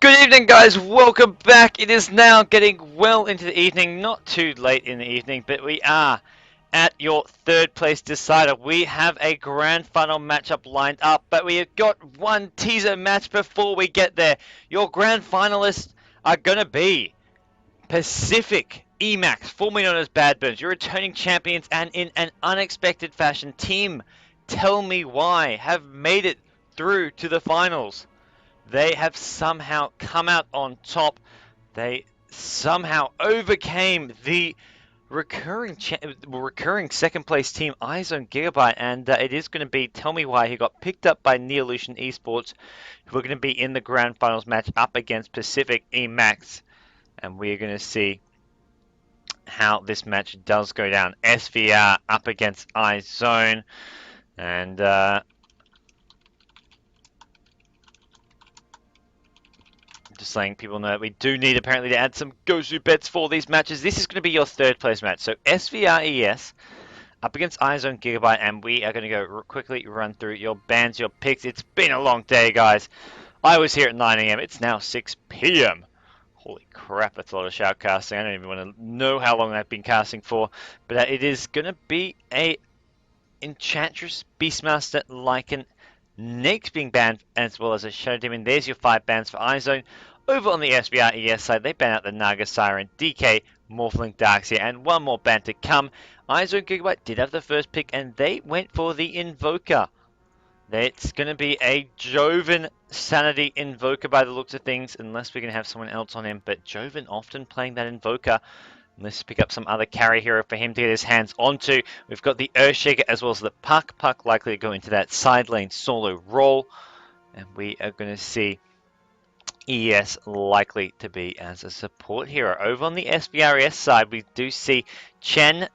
Good evening, guys. Welcome back. It is now getting well into the evening. Not too late in the evening, but we are at your third place decider. We have a grand final matchup lined up, but we have got one teaser match before we get there. Your grand finalists are going to be Pacific Emax, formerly known as Bad Burns, your returning champions, and in an unexpected fashion, Team Tell Me Why have made it through to the finals. They have somehow come out on top. They somehow overcame the recurring second place team, iZone.Gigabyte, and it is going to be Tell Me Why, who got picked up by Neolution Esports, who are going to be in the grand finals match up against Pacific Emax. And we are going to see how this match does go down. SVR up against iZone, and just letting people know that we do need apparently to add some GoZoo bets for these matches. This is going to be your third place match. So SVRES up against iZone.Gigabyte, and we are going to go quickly run through your bans, your picks. It's been a long day, guys. I was here at 9 AM. It's now 6 PM. Holy crap, that's a lot of shoutcasting. I don't even want to know how long I've been casting for. But it is going to be a Enchantress, Beastmaster, Lycan, Nyx being banned, as well as a Shadow Demon. There's your 5 bans for iZone. Over on the SVRES side, they ban out the Naga Siren, DK, Morphling, Darkseer, and one more ban to come. iZone.Gigabyte did have the first pick, and they went for the Invoker. It's going to be a Joven Sanity Invoker by the looks of things, unless we can have someone else on him. But Joven often playing that Invoker. Let's pick up some other carry hero for him to get his hands onto. We've got the Earthshaker as well as the Puck. Puck likely to go into that side lane solo role. And we are going to see ES likely to be as a support hero. Over on the SVRS side, we do see Chen,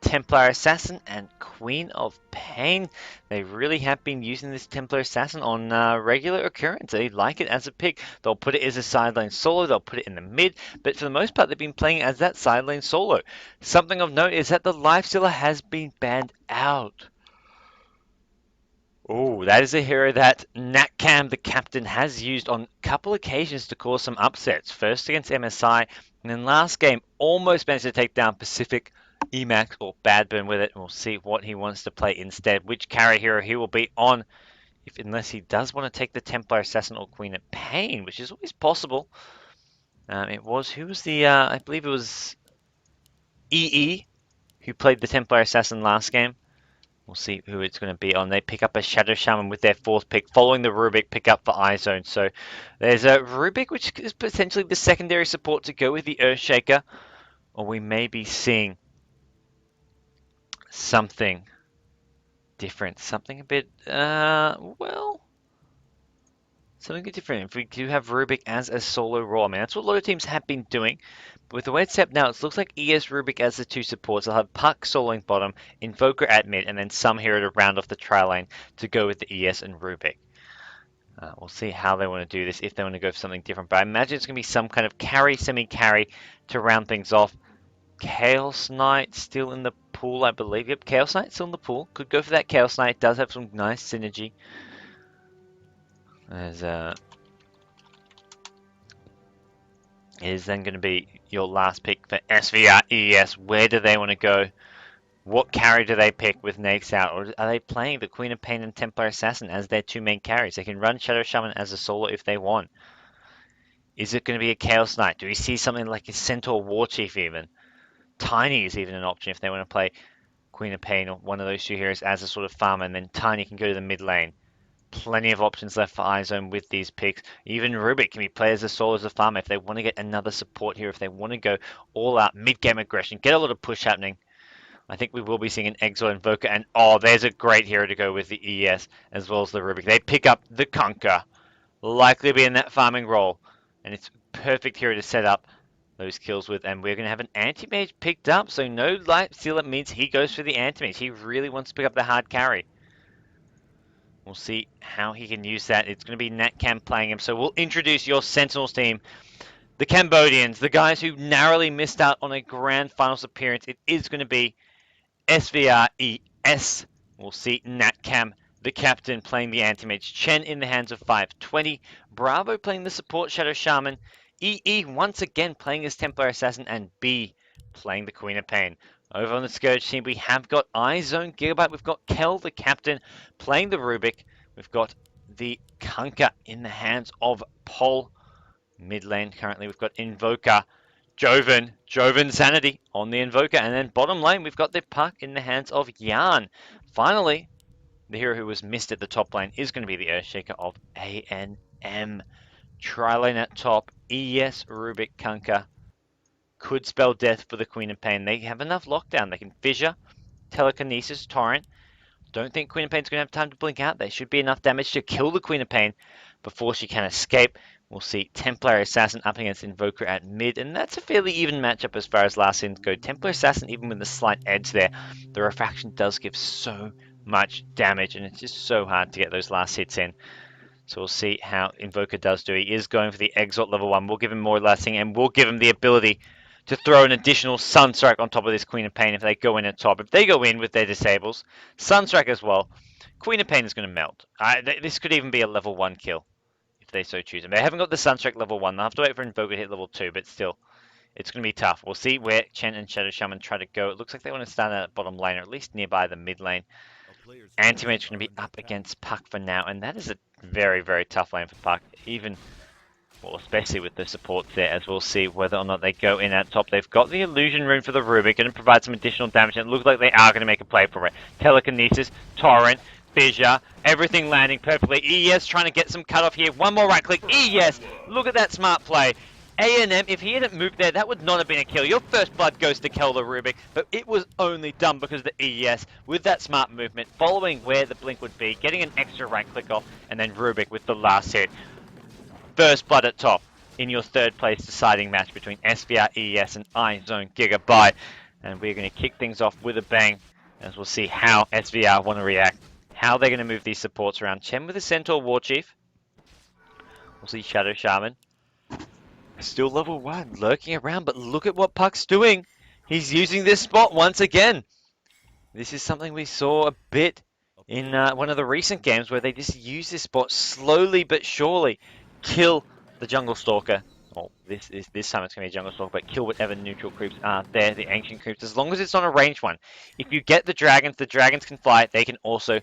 Templar Assassin, and Queen of Pain. They really have been using this Templar Assassin on regular occurrence. They like it as a pick. They'll put it as a side lane solo. They'll put it in the mid. But for the most part, they've been playing as that side lane solo. Something of note is that the Lifestealer has been banned out. Oh, that is a hero that Natcam, the captain, has used on a couple occasions to cause some upsets. First against MSI, and then last game almost managed to take down Pacific Emax or Badburn with it. And we'll see what he wants to play instead, which carry hero he will be on, unless he does want to take the Templar Assassin or Queen of Pain, which is always possible. Who was the, I believe it was EE, who played the Templar Assassin last game. We'll see who it's going to be on. They pick up a Shadow Shaman with their fourth pick, following the Rubik pick up for iZone. So there's a Rubik, which is potentially the secondary support to go with the Earthshaker. Or we may be seeing something different. Something a bit, something a bit different. If we do have Rubik as a solo role, I mean, that's what a lot of teams have been doing. But with the way it's set up now, it looks like ES Rubik as the two supports. They'll have Puck soloing bottom, Invoker at mid, and then some hero to round off the tri lane to go with the ES and Rubik. We'll see how they want to do this, if they want to go for something different. But I imagine it's going to be some kind of carry, semi-carry to round things off. Chaos Knight still in the pool, I believe. Yep, Chaos Knight still in the pool. Could go for that Chaos Knight. It does have some nice synergy. It is then going to be your last pick for SVRES. Where do they want to go? What carry do they pick with Nyx out? Or are they playing the Queen of Pain and Templar Assassin as their two main carries? They can run Shadow Shaman as a solo if they want. Is it going to be a Chaos Knight? Do we see something like a Centaur Warchief even? Tiny is even an option if they want to play Queen of Pain or one of those two heroes as a sort of farmer, and then Tiny can go to the mid lane. Plenty of options left for iZone with these picks. Even Rubik can be played as a solo as a farmer if they want to get another support here, if they want to go all out mid-game aggression, get a lot of push happening. I think we will be seeing an Exile Invoker, and oh, there's a great hero to go with the ES as well as the Rubik. They pick up the Conquer, likely to be in that farming role, and it's a perfect hero to set up those kills with. And we're going to have an Anti-Mage picked up, so no Lifestealer means he goes for the Anti-Mage. He really wants to pick up the hard carry. We'll see how he can use that. It's going to be Natcam playing him. So we'll introduce your Sentinels team. The Cambodians, the guys who narrowly missed out on a grand finals appearance. It is going to be SVRES. We'll see Natcam the captain playing the anti-mage, Chen in the hands of 520, Bravo playing the support Shadow Shaman, EE once again playing as Templar Assassin, and B playing the Queen of Pain. Over on the Scourge team, we have got iZone.Gigabyte, we've got Kel, the captain, playing the Rubik, we've got the Kunkka in the hands of Pol. Mid lane currently, we've got Invoker, Joven Sanity on the Invoker, and then bottom lane, we've got the Puck in the hands of Yarn. Finally, the hero who was missed at the top lane is going to be the Earthshaker of ANM. Tri-lane at top, ES, Rubik, Kunkka. Could spell death for the Queen of Pain. They have enough lockdown. They can Fissure, Telekinesis, Torrent. Don't think Queen of Pain's going to have time to blink out. There should be enough damage to kill the Queen of Pain before she can escape. We'll see Templar Assassin up against Invoker at mid, and that's a fairly even matchup as far as last hits go. Templar Assassin, even with a slight edge there, the refraction does give so much damage, and it's just so hard to get those last hits in. So we'll see how Invoker does do. He is going for the Exalt level 1. We'll give him more lasting, and we'll give him the ability to throw an additional Sunstrike on top of this Queen of Pain if they go in at top. If they go in with their disables, Sunstrike as well, Queen of Pain is going to melt. This could even be a level 1 kill if they so choose. They haven't got the Sunstrike level 1. They'll have to wait for Invoker to hit level 2, but still, it's going to be tough. We'll see where Chen and Shadow Shaman try to go. It looks like they want to start at bottom lane, or at least nearby the mid lane. Anti-Mage is going to be up against Puck for now, and that is a very, very tough lane for Puck, even, well, especially with the supports there, as we'll see whether or not they go in at top. They've got the Illusion Rune for the Rubik, going to provide some additional damage, and it looks like they are going to make a play for it. Telekinesis, Torrent, Fissure, everything landing perfectly. ES trying to get some cutoff here. One more right click. ES, look at that smart play. A&M, if he hadn't moved there, that would not have been a kill. Your first blood goes to Kel the Rubik, but it was only done because of the ES with that smart movement, following where the blink would be, getting an extra right click off, and then Rubik with the last hit. First blood at top in your third place deciding match between SVR, ES, and iZone.Gigabyte. And we're going to kick things off with a bang, as we'll see how SVR want to react, how they're going to move these supports around. Chen with the Centaur Warchief. We'll see Shadow Shaman. Still level 1, lurking around, but look at what Puck's doing. He's using this spot once again. This is something we saw a bit in one of the recent games where they just use this spot slowly but surely. Kill the Jungle Stalker. Well, this time it's going to be a Jungle Stalker, but kill whatever neutral creeps are there, the Ancient Creeps, as long as it's not a ranged one. If you get the dragons can fly. They can also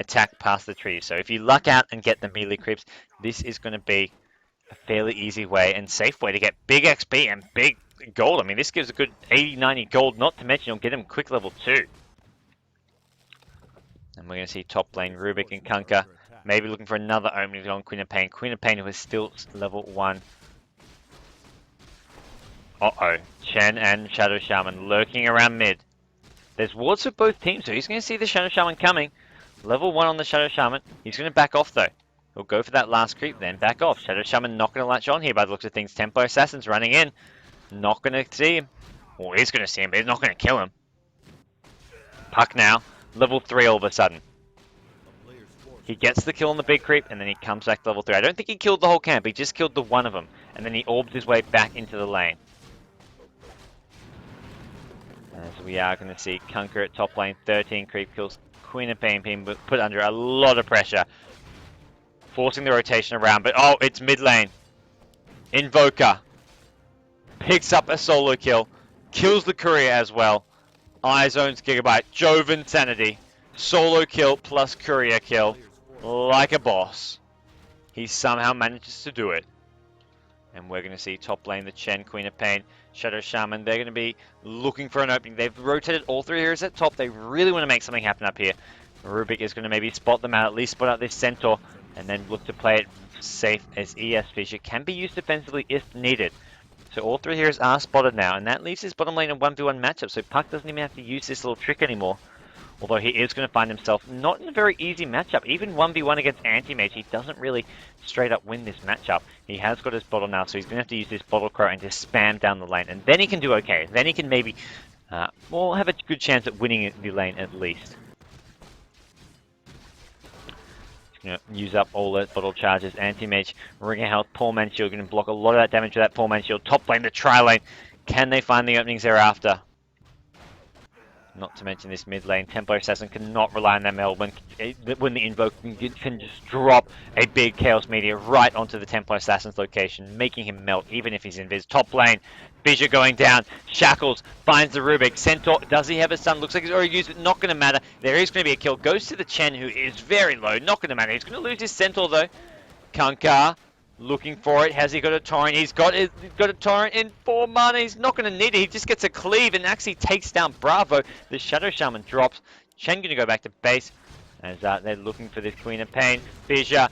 attack past the trees. So if you luck out and get the melee creeps, this is going to be a fairly easy way and safe way to get big XP and big gold. I mean, this gives a good 80-90 gold, not to mention you'll get him quick level 2. And we're going to see top lane Rubik and Kunkka maybe looking for another opening on Queen of Pain. Queen of Pain who is still level 1. Uh-oh. Chen and Shadow Shaman lurking around mid. There's wards for both teams, so he's going to see the Shadow Shaman coming. Level 1 on the Shadow Shaman. He's going to back off though. He'll go for that last creep, then back off. Shadow Shaman not going to latch on here by the looks of things. Templar Assassin's running in. Not going to see him. Or he's going to see him, but he's not going to kill him. Puck now. Level 3 all of a sudden. He gets the kill on the big creep, and then he comes back to level 3. I don't think he killed the whole camp. He just killed the one of them. And then he orbs his way back into the lane. As we are going to see Kunkka at top lane. 13 creep kills. Queen of Pain being put under a lot of pressure. Forcing the rotation around, but oh, it's mid lane. Invoker picks up a solo kill, kills the courier as well. iZone.Gigabyte, Joven Sanity, solo kill plus courier kill, like a boss. He somehow manages to do it. And we're going to see top lane the Chen, Queen of Pain, Shadow Shaman. They're going to be looking for an opening. They've rotated all 3 heroes at top. They really want to make something happen up here. Rubik is going to maybe spot them out, at least spot out this Centaur, and then look to play it safe as ES Fissure can be used defensively if needed. So all 3 heroes are spotted now, and that leaves his bottom lane a 1v1 matchup, so Puck doesn't even have to use this little trick anymore. Although he is going to find himself not in a very easy matchup. Even 1v1 against Anti-Mage, he doesn't really straight up win this matchup. He has got his bottle now, so he's going to have to use this bottle crow and just spam down the lane. And then he can do okay. Then he can maybe, well, have a good chance at winning the lane at least. Use up all the bottle charges. Anti-Mage, Ring of Health, Poor Man's Shield, going to block a lot of that damage with that Poor Man's Shield. Top lane, the tri lane. Can they find the openings thereafter? Not to mention this mid lane, Templar Assassin cannot rely on that meld when the Invoker can just drop a big Chaos Meteor right onto the Templar Assassin's location, making him melt even if he's invis. Top lane, Fissure going down, Shackles finds the Rubik, Centaur, does he have a stun? Looks like he's already used it, not going to matter. There is going to be a kill, goes to the Chen who is very low, not going to matter. He's going to lose his Centaur though. Kunkka looking for it. Has he got a torrent? He's got a torrent in 4 mana. He's not going to need it. He just gets a cleave and actually takes down Bravo. The Shadow Shaman drops. Chen going to go back to base as they're looking for this Queen of Pain. Fissure,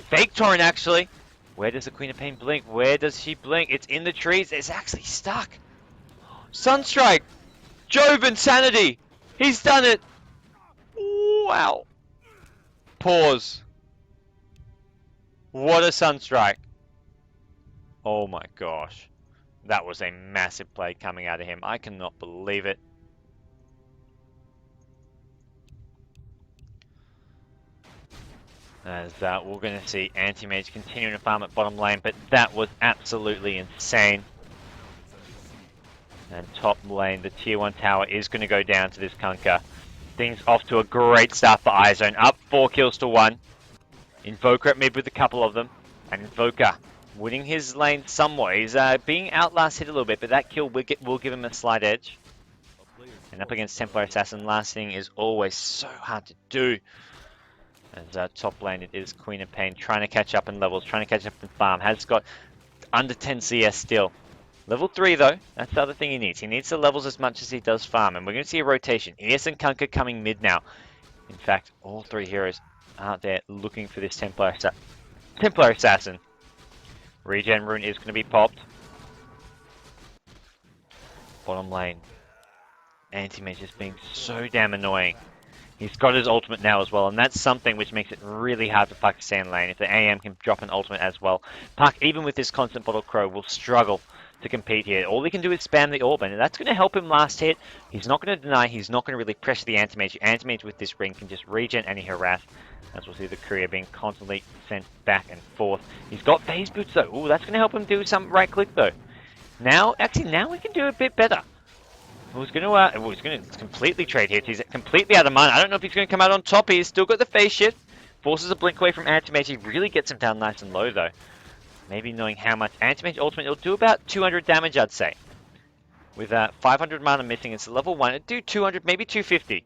fake torrent actually. Where does the Queen of Pain blink? Where does she blink? It's in the trees. It's actually stuck. Sunstrike. Jove Insanity. He's done it. Wow. Pause. What a Sunstrike. Oh my gosh. That was a massive play coming out of him. I cannot believe it. As we're going to see Anti-Mage continuing to farm at bottom lane, but that was absolutely insane. And top lane, the tier 1 tower is going to go down to this Kunkka. Things off to a great start for iZone. Up 4 kills to 1. Invoker at mid with a couple of them. And Invoker winning his lane somewhat. He's being outlasted a little bit, but that kill will give him a slight edge. And up against Templar Assassin, lasting is always so hard to do. As top lane, it is Queen of Pain trying to catch up in levels, trying to catch up in farm. Has got under 10 CS still. Level 3 though, that's the other thing he needs. He needs the levels as much as he does farm. And we're going to see a rotation. ES and Kunkka coming mid now. In fact, all 3 heroes out there looking for this Templar Assassin. Regen rune is going to be popped. Bottom lane. Anti-Mage is being so damn annoying. He's got his ultimate now as well, and that's something which makes it really hard for Puck to stay in lane. If the AM can drop an ultimate as well, Puck, even with this constant bottle crow, will struggle to compete here. All he can do is spam the orb, and that's going to help him last hit. He's not going to deny, he's not going to really pressure the Anti-Mage. Anti-Mage with this ring can just regen any harass, as we'll see the courier being constantly sent back and forth. He's got phase boots though. Ooh, that's going to help him do some right click though. Now we can do a bit better. He's going to completely trade hits. He's completely out of mana. I don't know if he's going to come out on top. He's still got the phase shift. Forces a blink away from Anti-Mage. He really gets him down nice and low though. Maybe knowing how much Anti-Mage ultimate, it'll do about 200 damage, I'd say. With 500 mana missing, it's level 1. It'll do 200, maybe 250.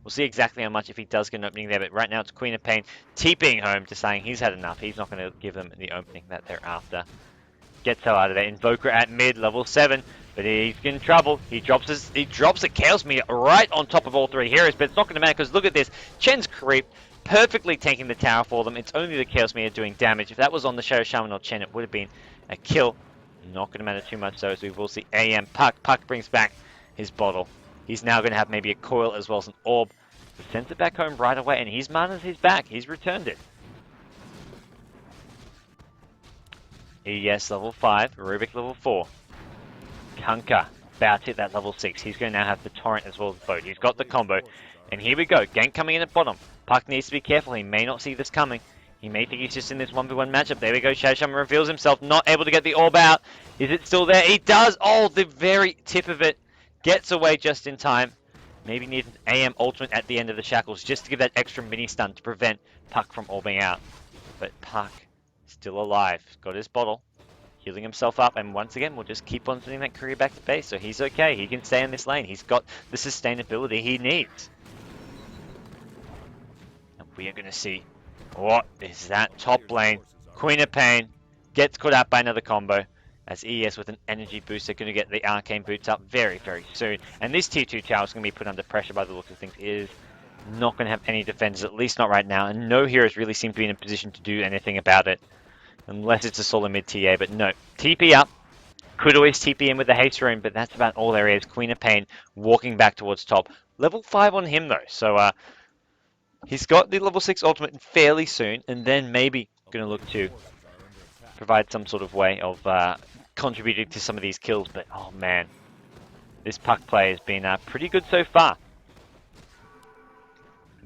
We'll see exactly how much if he does get an opening there, but right now it's Queen of Pain TPing home to saying he's had enough. He's not going to give them the opening that they're after. Gets hell out of there. Invoker at mid, level 7. But he's in trouble. He drops a Chaos Meteor right on top of all 3 heroes, but it's not going to matter because look at this. Chen's creep, perfectly tanking the tower for them. It's only the Chaos Meteor doing damage. If that was on the Shadow Shaman or Chen, it would have been a kill. Not going to matter too much though, as we will see AM Puck. Puck brings back his bottle. He's now going to have maybe a coil as well as an orb. He sends it back home right away, and his mana's his back. He's returned it. ES level 5, Rubik level 4. Kunkka about to hit that level 6. He's going to now have the torrent as well as the boat. He's got the combo. And here we go. Gank coming in at bottom. Puck needs to be careful. He may not see this coming. He may think he's just in this 1v1 matchup. There we go. Shadow Shaman reveals himself. Not able to get the orb out. Is it still there? He does. Oh, the very tip of it. Gets away just in time. Maybe need an AM ultimate at the end of the shackles just to give that extra mini stun to prevent Puck from orbing out. But Puck still alive. Got his bottle. Healing himself up, and once again, we'll just keep on sending that courier back to base, so he's okay. He can stay in this lane. He's got the sustainability he needs. And we are going to see what is that top lane. Queen of Pain gets caught out by another combo, as ES with an energy boost, they're going to get the arcane boots up very, very soon. And this tier 2 tower is going to be put under pressure by the looks of things. It is not going to have any defenders, at least not right now, and no heroes really seem to be in a position to do anything about it. Unless it's a solo mid TA, but no. TP up. Could always TP in with the haste rune, but that's about all there is. Queen of Pain walking back towards top. Level 5 on him though, so he's got the level 6 ultimate fairly soon, and then maybe going to look to provide some sort of way of contributing to some of these kills, but oh man. This Puck play has been pretty good so far.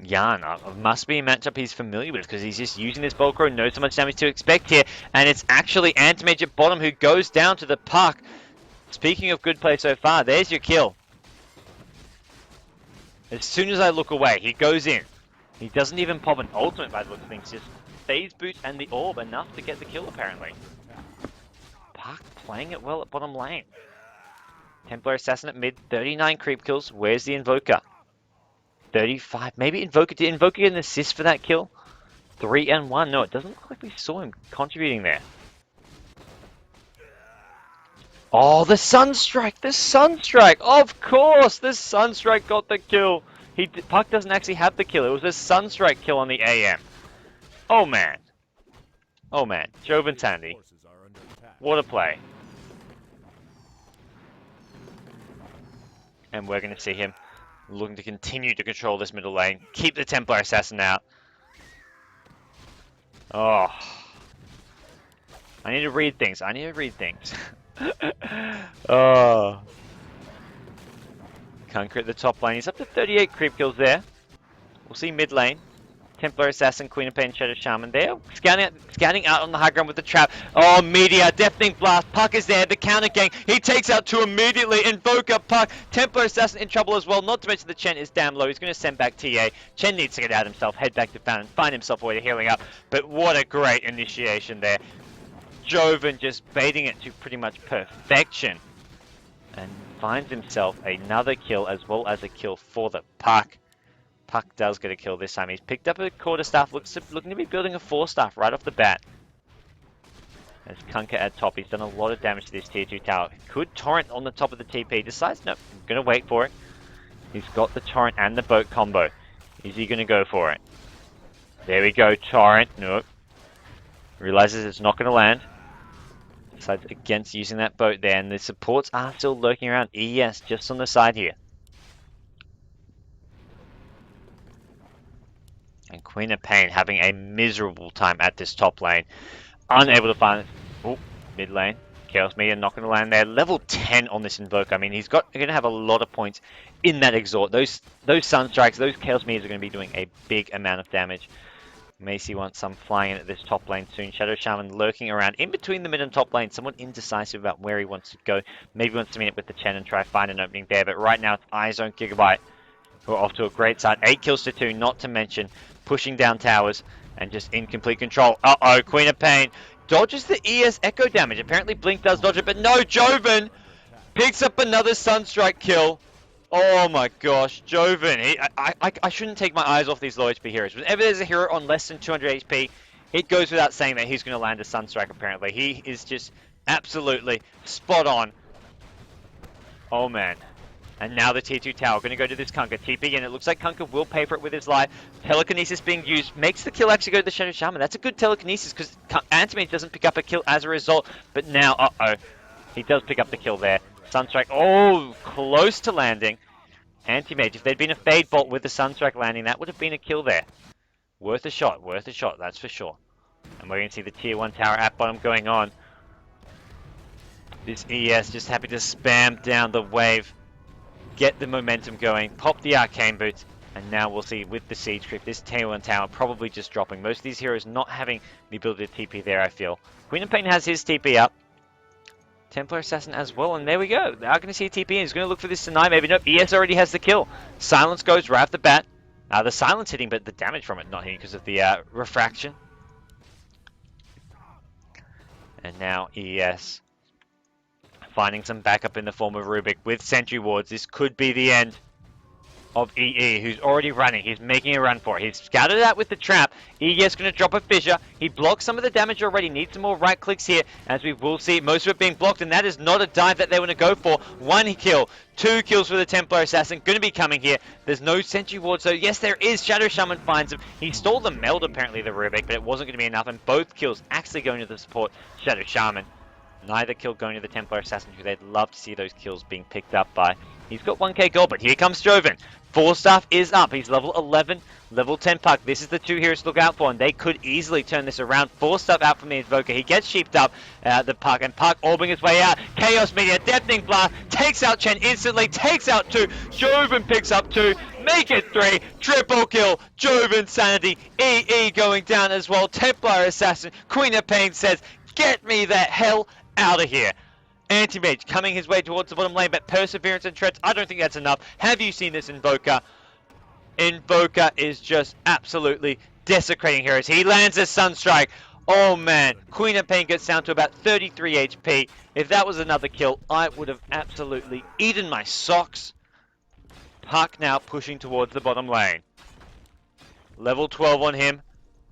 Yarn must be a matchup he's familiar with because he's just using this Bolt Crow, knows how much damage to expect here, and it's actually Anti-Mage at bottom who goes down to the Puck. Speaking of good play so far, there's your kill. As soon as I look away, he goes in. He doesn't even pop an ultimate by the looks of things, just phase boot and the orb enough to get the kill apparently. Puck playing it well at bottom lane. Templar Assassin at mid, 39 creep kills. Where's the Invoker? 35. Maybe Invoker, did Invoker get an assist for that kill? 3 and 1. No, it doesn't look like we saw him contributing there. Oh, the Sunstrike! The Sunstrike! Of course! The Sunstrike got the kill! Puck doesn't actually have the kill. It was a Sunstrike kill on the AM. Oh, man. Oh, man. Joven Sandy. What a play. And we're going to see him looking to continue to control this middle lane. Keep the Templar Assassin out. Oh. I need to read things. I need to read things. Oh. Kunker at the top lane. He's up to 38 creep kills there. We'll see mid lane. Templar Assassin, Queen of Pain, Shadow Shaman there. Scouting out on the high ground with the trap. Oh, Meteor, Deafening Blast. Puck is there. The counter gang. He takes out 2 immediately. Invoker, Puck. Templar Assassin in trouble as well. Not to mention the Chen is damn low. He's going to send back TA. Chen needs to get out himself. Head back to Fountain. Find himself a way to healing up. But what a great initiation there. Joven just baiting it to pretty much perfection. And finds himself another kill as well as a kill for the Puck. Puck does get a kill this time. He's picked up a quarterstaff, looking to be building a 4-staff right off the bat. As Kunker at top, he's done a lot of damage to this tier 2 tower. Could torrent on the top of the TP, decides, nope, I'm going to wait for it. He's got the torrent and the boat combo. Is he going to go for it? There we go, torrent, nope. Realizes it's not going to land. Decides against using that boat there, and the supports are still lurking around. ES just on the side here. And Queen of Pain having a miserable time at this top lane. Unable to find... Oh, mid lane. Chaos Meteor not going to land there. Level 10 on this Invoker. I mean, he's going to have a lot of points in that Exhort. Those Sunstrikes, those Chaos Meteors are going to be doing a big amount of damage. Macy wants some flying in at this top lane soon. Shadow Shaman lurking around in between the mid and top lane. Somewhat indecisive about where he wants to go. Maybe wants to meet it with the Chen and try to find an opening there. But right now, it's iZone.Gigabyte, who are off to a great start. 8 kills to 2, not to mention pushing down towers and just in complete control. Uh-oh, Queen of Pain dodges the ES echo damage. Apparently Blink does dodge it, but no, Joven picks up another Sunstrike kill. Oh my gosh, Joven. I shouldn't take my eyes off these low HP heroes. Whenever there's a hero on less than 200 HP, it goes without saying that he's going to land a Sunstrike apparently. He is just absolutely spot on. Oh man. And now the tier 2 tower going to go to this Kunker. TP in. It looks like Kunker will pay for it with his life. Telekinesis being used. Makes the kill actually go to the Shadow Shaman. That's a good telekinesis because Antimage doesn't pick up a kill as a result. But now, uh-oh. He does pick up the kill there. Sunstrike. Oh, close to landing. Antimage. If there'd been a Fade Bolt with the Sunstrike landing, that would have been a kill there. Worth a shot. Worth a shot. That's for sure. And we're going to see the tier 1 tower at bottom going on. This ES just happy to spam down the wave. Get the momentum going, pop the arcane boots, and now we'll see with the siege creep, this tier 1 tower probably just dropping. Most of these heroes not having the ability to TP there, I feel. Queen of Pain has his TP up. Templar Assassin as well, and there we go. They are going to see a TP, and he's going to look for this tonight. Maybe nope, ES already has the kill. Silence goes right off the bat. The silence hitting, but the damage from it not hitting because of the refraction. And now ES finding some backup in the form of Rubik with sentry wards. This could be the end of EE, who's already running. He's making a run for it. He's scouted it out with the trap. EE is going to drop a fissure. He blocks some of the damage already. Needs some more right clicks here, as we will see most of it being blocked, and that is not a dive that they want to go for. 1 kill, 2 kills for the Templar Assassin. Going to be coming here. There's no sentry ward, so yes, there is. Shadow Shaman finds him. He stole the meld, apparently, the Rubik, but it wasn't going to be enough, and both kills actually going to the support Shadow Shaman. Neither kill going to the Templar Assassin, who they'd love to see those kills being picked up by. He's got 1k gold, but here comes Joven. 4-staff is up. He's level 11, level 10 Puck. This is the 2 heroes to look out for, and they could easily turn this around. 4-staff out from the Invoker. He gets sheeped up, the Puck, and Puck orbing his way out. Chaos Meteor, Deafening Blast, takes out Chen instantly, takes out 2. Joven picks up 2. Make it 3. Triple kill. Joven Sanity. EE going down as well. Templar Assassin. Queen of Pain says, get me the hell out of here. Anti-Mage coming his way towards the bottom lane, but Perseverance and Treads, I don't think that's enough. Have you seen this Invoker? Invoker is just absolutely desecrating heroes. He lands a Sunstrike. Oh man, Queen of Pain gets down to about 33 HP. If that was another kill, I would have absolutely eaten my socks. Puck now pushing towards the bottom lane. Level 12 on him.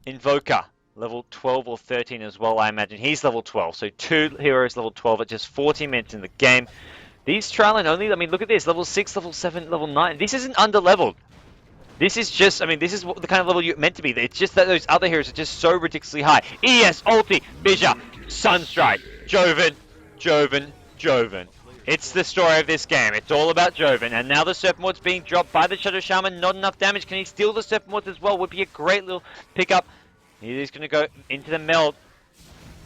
Invoker, level 12 or 13 as well, I imagine. He's level 12, so 2 heroes level 12 at just 40 minutes in the game. These trial and only, I mean, look at this. Level 6, level 7, level 9. This isn't under-leveled. This is just, I mean, this is what the kind of level you're meant to be. It's just that those other heroes are just so ridiculously high. ES, ulti, Fissure, Sunstrike, Joven, Joven, Joven. It's the story of this game. It's all about Joven. And now the Serpent Ward's being dropped by the Shadow Shaman. Not enough damage. Can he steal the Serpent Wards as well? Would be a great little pickup. He's going to go into the meld.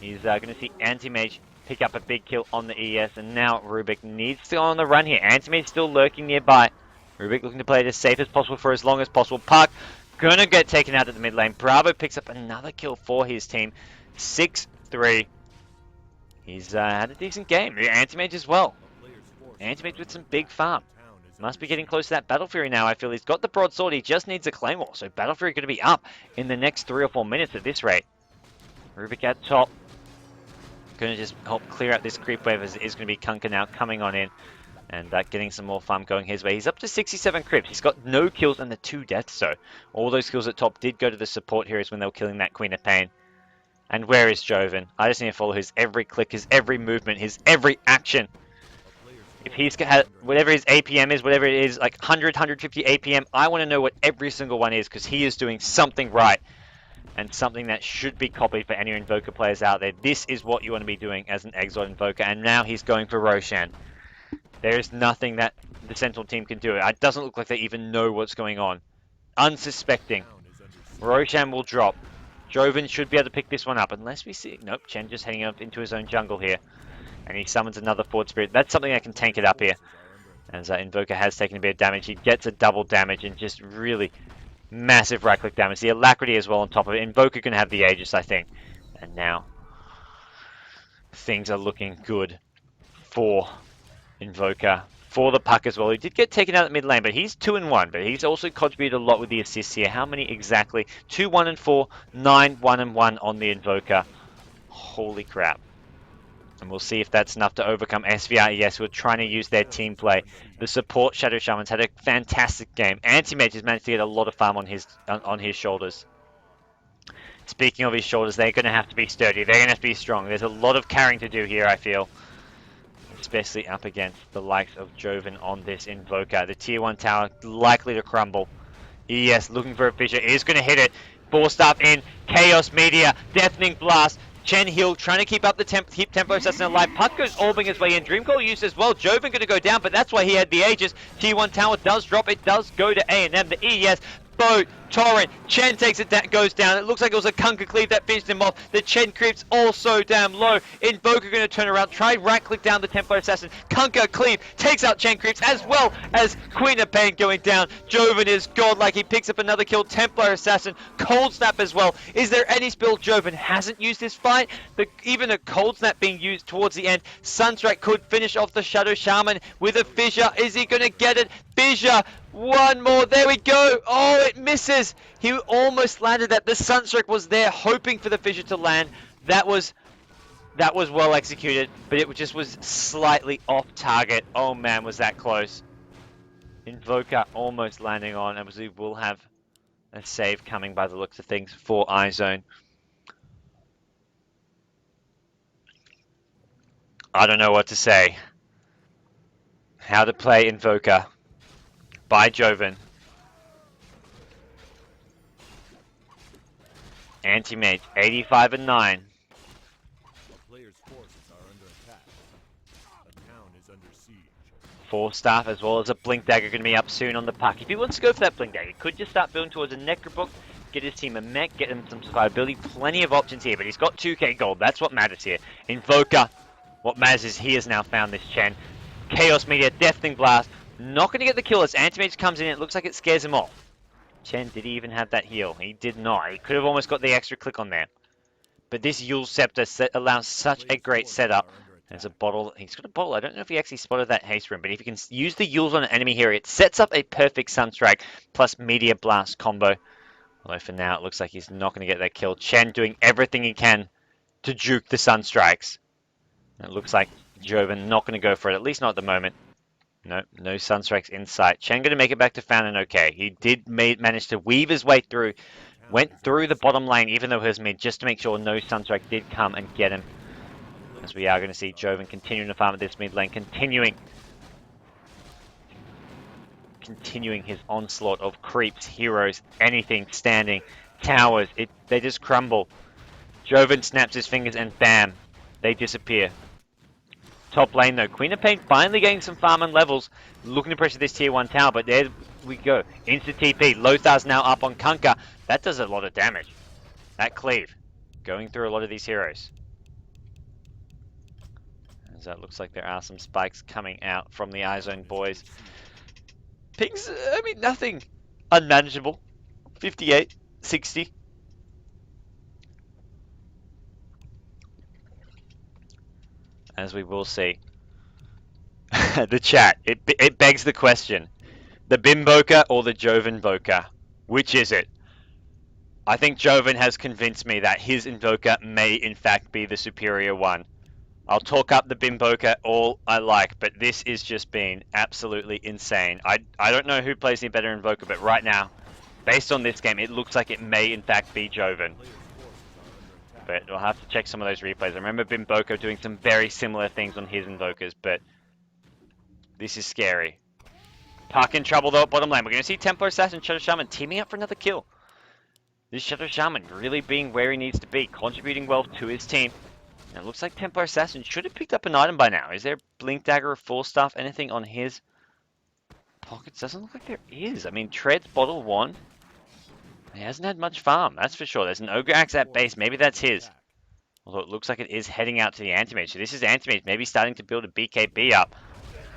He's going to see Anti-Mage pick up a big kill on the ES. And now Rubik needs to go on the run here. Anti-Mage still lurking nearby. Rubik looking to play it as safe as possible for as long as possible. Puck gonna get taken out at the mid lane. Bravo picks up another kill for his team. 6-3. He's had a decent game. The Anti-Mage as well. Anti-Mage with some big farm. Must be getting close to that Battle Fury now, I feel. He's got the broadsword, he just needs a Claymore. So Battle Fury going to be up in the next 3 or 4 minutes at this rate. Rubik at top. Going to just help clear out this creep wave as it is going to be Kunkka now coming on in. And getting some more farm going his way. He's up to 67 creeps. He's got no kills and the 2 deaths, so all those kills at top did go to the support heroes when they were killing that Queen of Pain. And where is Joven? I just need to follow his every click, his every movement, his every action. If he's got whatever his APM is, whatever it is, like 100, 150 APM, I want to know what every single one is because he is doing something right. And something that should be copied for any Invoker players out there. This is what you want to be doing as an Exiled Invoker. And now he's going for Roshan. There is nothing that the Sentinel team can do. It doesn't look like they even know what's going on. Unsuspecting. Roshan will drop. Joven should be able to pick this one up. Unless we see... Nope, Chen just heading up into his own jungle here. And he summons another Forward Spirit. That's something that can tank it up here. As Invoker has taken a bit of damage. He gets a double damage and just really massive right-click damage. The Alacrity as well on top of it. Invoker can have the Aegis, I think. And now... things are looking good for... Invoker for the Puck as well. He did get taken out at mid lane, but he's 2-1. But he's also contributed a lot with the assists here. How many exactly? 2, 1, and 4, 9, 1, and 1 on the Invoker. Holy crap. And we'll see if that's enough to overcome SVRES, who are trying to use their team play. The support Shadow Shamans had a fantastic game. Anti-Mage has managed to get a lot of farm on his shoulders. Speaking of his shoulders, they're going to have to be sturdy. They're going to have to be strong. There's a lot of carrying to do here, I feel. Especially up against the likes of Joven on this Invoker. The tier 1 tower likely to crumble. ES looking for a Fissure. Is going to hit it. 4-staff in. Chaos Meteor. Deafening Blast. Chen Hill trying to keep up the keep Tempo Assassin alive. Puck goes orbing his way in. Dreamcall used as well. Joven going to go down, but that's why he had the Aegis. Tier 1 tower does drop. It does go to A&M. The ES. Boat, Torrent, Chen takes it down, goes down. It looks like it was a Kunkka cleave that finished him off. The Chen creeps also damn low. Invoker going to turn around, try right-click down the Tempo Assassin. Kunkka cleave takes out Chen creeps as well as Queen of Pain going down. Joven is godlike. He picks up another kill. Templar Assassin, Cold Snap as well. Is there any spell Joven hasn't used this fight? Even a Cold Snap being used towards the end. Sunstrike could finish off the Shadow Shaman with a Fissure. Is he going to get it? Fissure. One more, there we go. Oh, it misses. He almost landed that. The Sunstrike was there, hoping for the Fissure to land. That was well executed, but it just was slightly off target. Oh man, was that close. Invoker almost landing on, and we will have a save coming by the looks of things for iZone. I don't know what to say. How to play Invoker. By Joven. Anti-Mage, 85 and 9. The player's forces are under attack. The town is under siege. 4-staff as well as a Blink Dagger going to be up soon on the Puck. If he wants to go for that Blink Dagger, he could just start building towards a Necrobook, get his team a mech, get him some survivability. Plenty of options here, but he's got 2k gold. That's what matters here. Invoker. What matters is he has now found this Chen. Chaos Meteor, Deafening Blast. Not going to get the kill as Anti-Mage comes in. It looks like it scares him off. Chen, did he even have that heal? He did not. He could have almost got the extra click on there. But this Yule Scepter allows such a great setup There's a bottle. He's got a bottle. I don't know if he actually spotted that haste room, but if he can use the Yules on an enemy here, it sets up a perfect Sunstrike plus Meteor Blast combo. Although for now, it looks like he's not going to get that kill. Chen doing everything he can to juke the Sunstrikes. It looks like Joven not going to go for it, at least not at the moment. No Sunstrikes in sight. Chen going to make it back to Fannin okay. He did manage to weave his way through, went through the bottom lane, even though he was mid, just to make sure no Sunstrike did come and get him. As we are going to see Joven continuing to farm at this mid lane, continuing his onslaught of creeps, heroes, anything standing, towers. They just crumble. Joven snaps his fingers and bam, they disappear. Top lane though, Queen of Pain finally getting some farm and levels, looking to pressure this tier 1 tower, but there we go. Instant TP, Lothar's now up on Kunkka. That does a lot of damage. That cleave, going through a lot of these heroes. As that looks like there are some spikes coming out from the iZone boys. Pings, I mean, nothing unmanageable. 58, 60. As we will see. The chat, it begs the question. The Bimboka or the Joven-Boka? Which is it? I think Joven has convinced me that his Invoker may in fact be the superior one. I'll talk up the Bimboka all I like, but this is just been absolutely insane. I don't know who plays the better Invoker, but right now, based on this game, it looks like it may in fact be Joven. But we'll have to check some of those replays. I remember Bimboka doing some very similar things on his Invokers, but this is scary. Puck in trouble though at bottom lane. We're going to see Templar Assassin and Shadow Shaman teaming up for another kill. This Shadow Shaman really being where he needs to be, contributing well to his team. And it looks like Templar Assassin should have picked up an item by now. Is there Blink Dagger or Full Staff, anything on his pockets? Doesn't look like there is. I mean, Tread's Bottle 1. He hasn't had much farm, that's for sure. There's an Ogre Axe at base, maybe that's his. Although it looks like it is heading out to the Anti-Mage. So this is Anti-Mage, maybe starting to build a BKB up.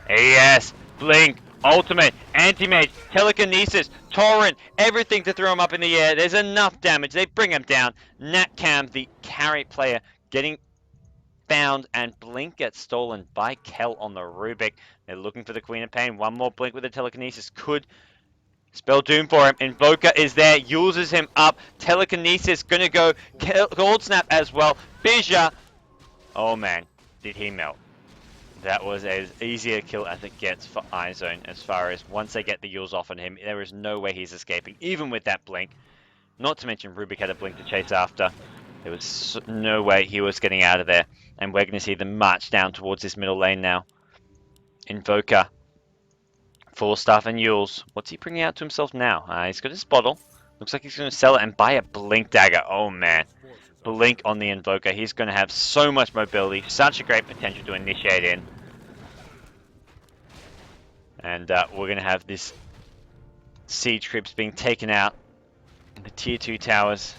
Yes, Blink, Ultimate, Anti-Mage, Telekinesis, Torrent, everything to throw him up in the air. There's enough damage, they bring him down. Nat Cam, the carry player, getting found, and Blink gets stolen by Kel on the Rubik. They're looking for the Queen of Pain. One more Blink with the Telekinesis could spell doom for him. Invoker is there, uses him up. Telekinesis gonna go Gold Snap as well. Fissure. Oh man, did he melt. That was as easy a kill as it gets for iZone, as far as once they get the Yules off on him, there is no way he's escaping, even with that Blink. Not to mention Rubik had a Blink to chase after. There was no way he was getting out of there. And we're going to see them march down towards this middle lane now. Invoker. Full Staff and Yules. What's he bringing out to himself now? He's got his bottle. Looks like he's going to sell it and buy a Blink Dagger. Oh man. Blink on the Invoker. He's going to have so much mobility. Such a great potential to initiate in. And we're going to have this Siege Crypts being taken out. The tier 2 towers.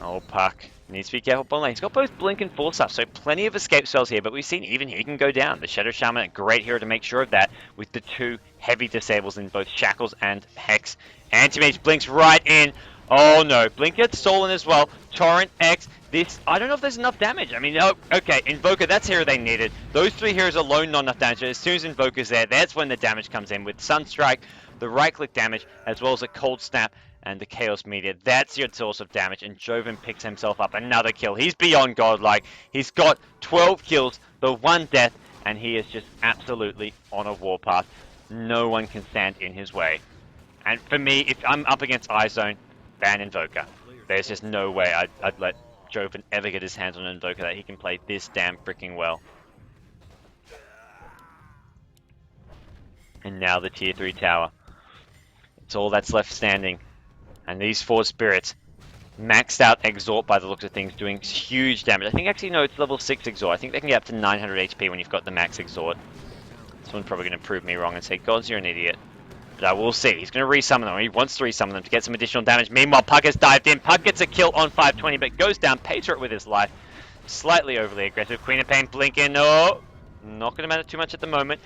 Oh, Puck. Needs to be careful bottom lane. He's got both Blink and Full Staff, so plenty of escape spells here, but we've seen even he can go down. The Shadow Shaman, a great hero to make sure of that, with the 2 heavy disables in both Shackles and Hex. Anti-Mage blinks right in. Oh no, Blink gets stolen as well. Torrent, X, this, I don't know if there's enough damage. I mean, oh, okay, Invoker, that's hero they needed. Those 3 heroes alone, not enough damage. As soon as Invoker's there, that's when the damage comes in with Sunstrike, the right-click damage, as well as a Cold Snap, and the Chaos Meteor. That's your source of damage, and Joven picks himself up another kill. He's beyond godlike. He's got 12 kills, the 1 death, and he is just absolutely on a warpath. No one can stand in his way. And for me, if I'm up against iZone, ban Invoker. There's just no way I'd let Joven ever get his hands on an Invoker that he can play this damn freaking well. And now the tier 3 tower. It's all that's left standing. And these 4 spirits, maxed out Exhort by the looks of things, doing huge damage. I think actually, no, it's level 6 Exhort. I think they can get up to 900 HP when you've got the max Exhort. Someone's probably going to prove me wrong and say, Gods, you're an idiot. But I will see. He's going to resummon them. He wants to resummon them to get some additional damage. Meanwhile, Puck has dived in. Puck gets a kill on 520, but goes down. Pays for it with his life. Slightly overly aggressive. Queen of Pain, blink in. No, not going to matter too much at the moment.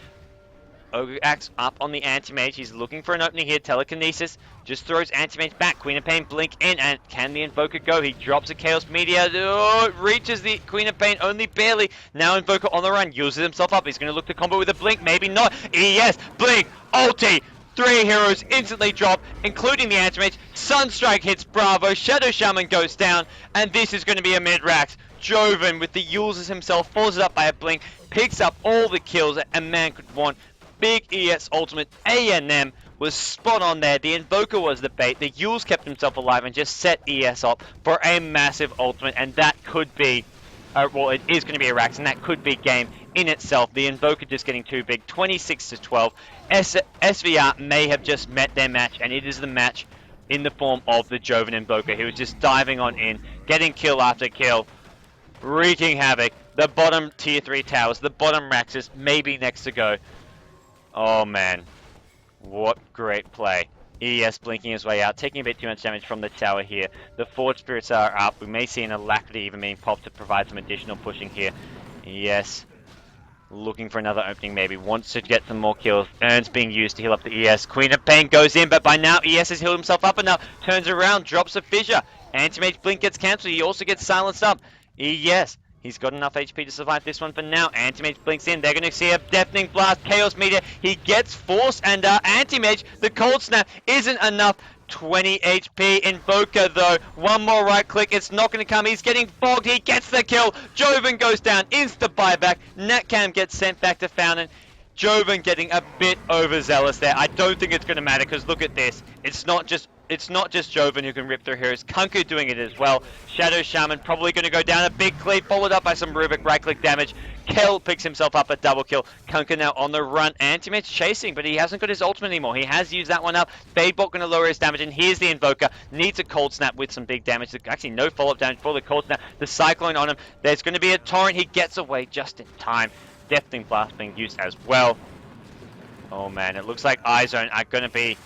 Ogre Axe up on the Anti-Mage. He's looking for an opening here. Telekinesis just throws Anti-Mage back. Queen of Pain blink in, and can the Invoker go? He drops a Chaos Meteor. Oh, it reaches the Queen of Pain only barely. Now Invoker on the run, uses himself up. He's going to look to combo with a blink, maybe not. Yes, blink, ulti. 3 heroes instantly drop, including the Anti-Mage. Sunstrike hits Bravo, Shadow Shaman goes down, and this is going to be a mid-rax. Joven with the uses himself, follows it up by a blink, picks up all the kills that a man could want. Big ES ultimate A&M was spot on there. The Invoker was the bait. The Yules kept himself alive and just set ES up for a massive ultimate, and that could be, well, it is going to be a Rax, and that could be game in itself. The Invoker just getting too big, 26-12. SVR may have just met their match, and it is the match in the form of the Joven Invoker. He was just diving on in, getting kill after kill, wreaking havoc. The bottom tier 3 towers, the bottom Raxes may be next to go. Oh man, what great play. ES blinking his way out, taking a bit too much damage from the tower here. The Forge Spirits are up. We may see an Alacrity even being popped to provide some additional pushing here. ES looking for another opening maybe, wants to get some more kills. Urns being used to heal up the ES. Queen of Pain goes in, but by now ES has healed himself up enough. Turns around, drops a Fissure. Anti-Mage blink gets cancelled. He also gets silenced up. ES, he's got enough HP to survive this one for now. Anti-Mage blinks in. They're going to see a Deafening Blast. Chaos Meteor. He gets Force, and Anti-Mage, the Cold Snap, isn't enough. 20 HP. Invoker, though. One more right click. It's not going to come. He's getting fogged. He gets the kill. Joven goes down. Insta buyback. Natcam gets sent back to Fountain. Joven getting a bit overzealous there. I don't think it's going to matter, because look at this. It's not just Joven who can rip through heroes. Kunku doing it as well. Shadow Shaman probably going to go down a big cleave, followed up by some Rubik right-click damage. Kel picks himself up a double kill. Kunku now on the run. Anti-Mage chasing, but he hasn't got his ultimate anymore. He has used that one up. Fadebot going to lower his damage, and here's the Invoker. Needs a Cold Snap with some big damage. Actually, no follow-up damage for the Cold Snap. The Cyclone on him. There's going to be a Torrent. He gets away just in time. Deafening Blast being used as well. Oh man, it looks like iZone are going to be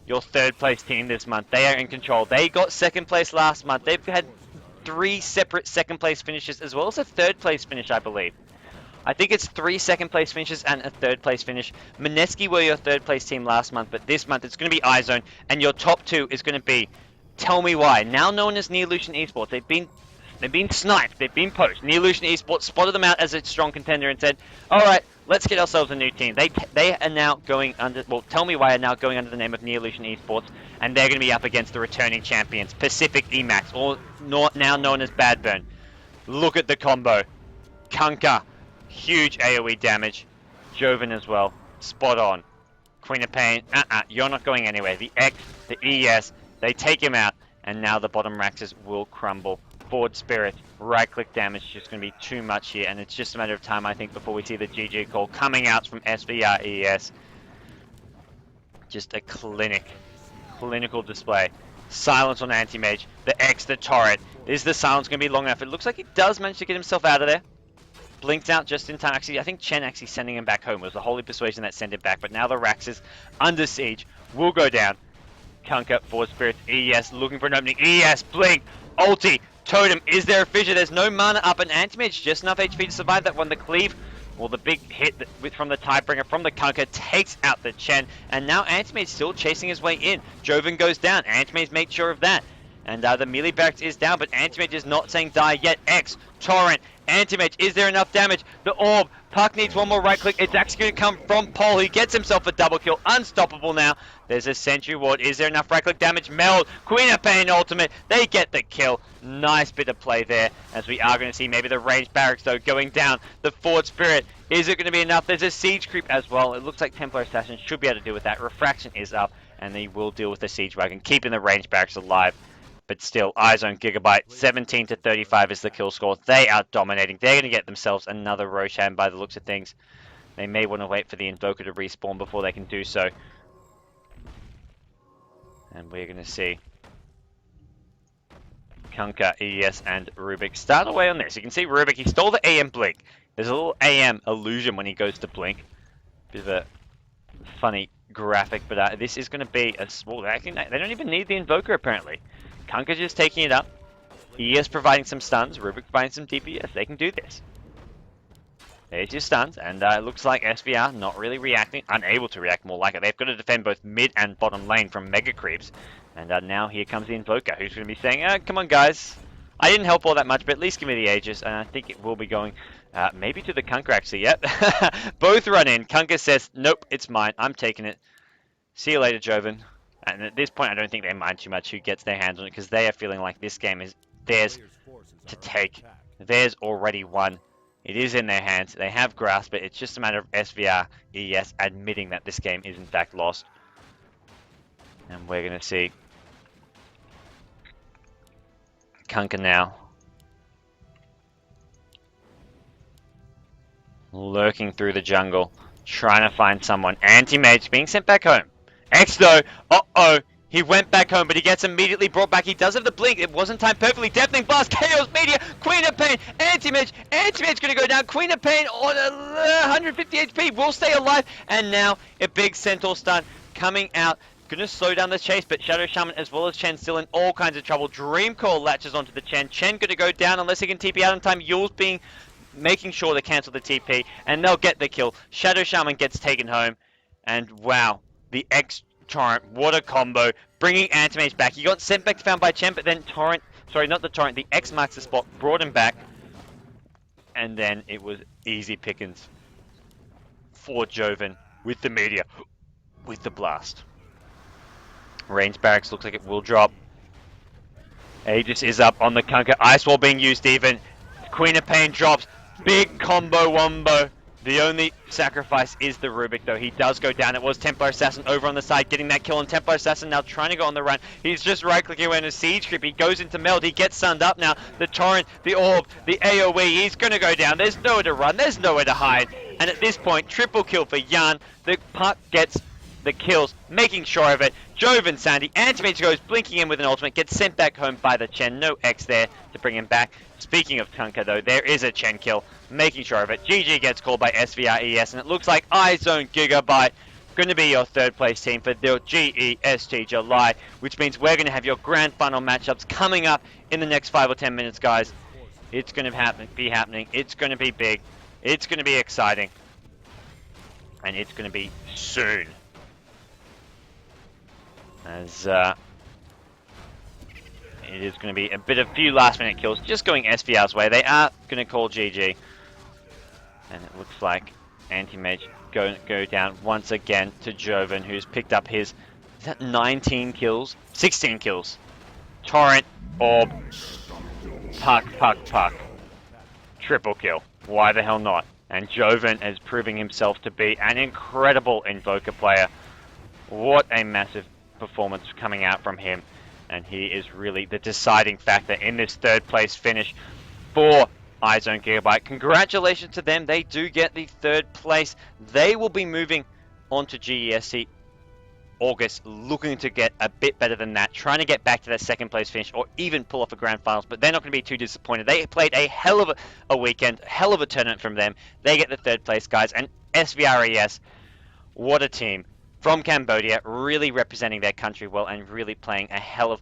your third place team this month. They are in control. They got second place last month. They've had 3 separate second place finishes as well as a third place finish, I believe. I think it's 3 second place finishes and a third place finish. Mineski were your third place team last month, but this month it's going to be iZone, and your top 2 is going to be Tell Me Why, now known as Neolution Esports. They've been sniped. They've been poached. Neolution Esports spotted them out as a strong contender and said, all right, let's get ourselves a new team. They are now going under, well, Tell Me Why are now going under the name of Neolution Esports, and they're going to be up against the returning champions, Pacific Emax, or now known as Bad Burn. Look at the combo. Kunka, huge AoE damage. Joven as well, spot on. Queen of Pain, you're not going anywhere. The X, the ES, they take him out, and now the bottom Raxes will crumble. Forward Spirit, right-click damage is just going to be too much here, and it's just a matter of time, I think, before we see the GG call coming out from SVR-ES. Just a clinical display. Silence on Anti-Mage, the X, the Torrent. Is the silence going to be long enough? It looks like he does manage to get himself out of there. Blinked out just in time. Actually, I think Chen actually sending him back home. It was the Holy Persuasion that sent him back, but now the Raxes under siege will go down. Kunka, Forward Spirit, ES looking for an opening. ES, blink, ulti. Totem, is there a fissure? There's no mana up, and Anti-Mage just enough HP to survive that one. The cleave, well, the big hit from the Tidebringer from the Kunka takes out the Chen, and now Anti-Mage still chasing his way in. Joven goes down. Anti-Mage makes sure of that. And the melee barracks is down, but Anti-Mage is not saying die yet. X, Torrent, Anti-Mage, is there enough damage? The Orb, Puck needs one more right click. It's actually going to come from Paul. He gets himself a double kill. Unstoppable now. There's a Sentry Ward. Is there enough right click damage? Meld, Queen of Pain ultimate. They get the kill. Nice bit of play there, as we are going to see maybe the ranged barracks, though, going down. The Forward Spirit, is it going to be enough? There's a Siege Creep as well. It looks like Templar Assassin should be able to deal with that. Refraction is up, and they will deal with the Siege Wagon, keeping the ranged barracks alive. But still, iZone.Gigabyte, 17-35 is the kill score. They are dominating. They're going to get themselves another Roshan by the looks of things. They may want to wait for the Invoker to respawn before they can do so. And we're going to see Kunka, ES, and Rubik start away on this. You can see Rubik, he stole the AM blink. There's a little AM illusion when he goes to blink. Bit of a funny graphic, but this is going to be a small... Actually, they don't even need the Invoker, apparently. Kunka just taking it up. ES providing some stuns. Rubik providing some DPS. They can do this. There's your stuns, and it looks like SVR not really reacting, unable to react more like it. They've got to defend both mid and bottom lane from Mega Creeps. And now here comes the Invoker, who's going to be saying, come on guys, I didn't help all that much, but at least give me the Aegis. And I think it will be going maybe to the Kunkka actually, yep. Both run in. Kunkka says, nope, it's mine, I'm taking it. See you later, Joven. And at this point, I don't think they mind too much who gets their hands on it, because they are feeling like this game is theirs to take. Theirs already won. It is in their hands. They have grasped it. It's just a matter of SVR ES admitting that this game is in fact lost. And we're going to see Kunkka now lurking through the jungle, trying to find someone. Anti-Mage being sent back home. X though, uh-oh, he went back home, but he gets immediately brought back. He does have the blink. It wasn't timed perfectly. Deafening Blast, Chaos Meteor, Queen of Pain, Anti-Mage. Anti-Mage going to go down. Queen of Pain on 150 HP, will stay alive. And now a big Centaur stun coming out. Going to slow down the chase, but Shadow Shaman as well as Chen still in all kinds of trouble. Dream Call latches onto the Chen. Chen going to go down unless he can TP out in time. Yule's making sure to cancel the TP, and they'll get the kill. Shadow Shaman gets taken home, and wow, the X Torrent, what a combo, bringing Anti-Mage back. He got sent back to found by Chen, but then Torrent, sorry, not the Torrent, the X marks the spot, brought him back, and then it was easy pickings for Joven with the Meteor, with the Blast. Range Barracks looks like it will drop. Aegis is up on the Kunkka, Ice Wall being used even. Queen of Pain drops, big combo wombo. The only sacrifice is the Rubik, though. He does go down. It was Templar Assassin over on the side, getting that kill on Templar Assassin, now trying to go on the run. He's just right-clicking away in a Siege Creep. He goes into Meld. He gets sunned up now. The Torrent, the Orb, the AoE. He's going to go down. There's nowhere to run. There's nowhere to hide. And at this point, triple kill for Jan. The puck gets the kills, making sure of it. Joven Sandy, Anti-Mage goes blinking in with an ultimate, gets sent back home by the Chen. No X there to bring him back. Speaking of Kunkka though, there is a Chen kill, making sure of it. GG gets called by SVR ES, and it looks like iZone.Gigabyte going to be your third place team for the GEST July, which means we're going to have your grand final matchups coming up in the next 5 or 10 minutes, guys. It's going to be happening. It's going to be big. It's going to be exciting. And it's going to be soon. As it is going to be a bit of few last minute kills, just going SVR's way. They are going to call GG. And it looks like Anti-Mage go down once again to Joven, who's picked up his, is that 19 kills? 16 kills. Torrent, Orb, Puck. Triple kill. Why the hell not? And Joven is proving himself to be an incredible Invoker player. What a massive performance coming out from him, and he is really the deciding factor in this third place finish for iZone.Gigabyte. Congratulations to them. They do get the third place. They will be moving on to GEST August, looking to get a bit better than that, trying to get back to that second place finish or even pull off a grand finals, but they're not going to be too disappointed. They played a hell of a weekend, hell of a tournament from them. They get the third place, guys, and SVRES, what a team from Cambodia, really representing their country well and really playing a hell of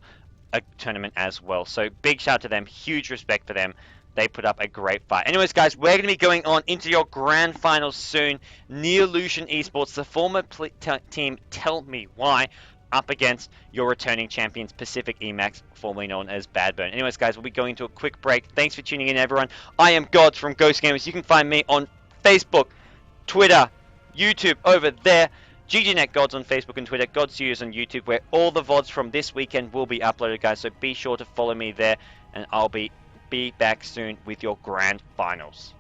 a tournament as well. So big shout out to them, huge respect for them. They put up a great fight. Anyways, guys, we're going to be going on into your grand finals soon. Neolution Esports, the former team Tell Me Why, up against your returning champions, Pacific Emacs, formerly known as Bad Burn. Anyways, guys, we'll be going to a quick break. Thanks for tuning in, everyone. I am GoDz from Ghost Gamers. You can find me on Facebook, Twitter, YouTube over there. GGnet GoDz on Facebook and Twitter, GoDz Studios on YouTube, where all the VODs from this weekend will be uploaded, guys. So be sure to follow me there, and I'll be back soon with your grand finals.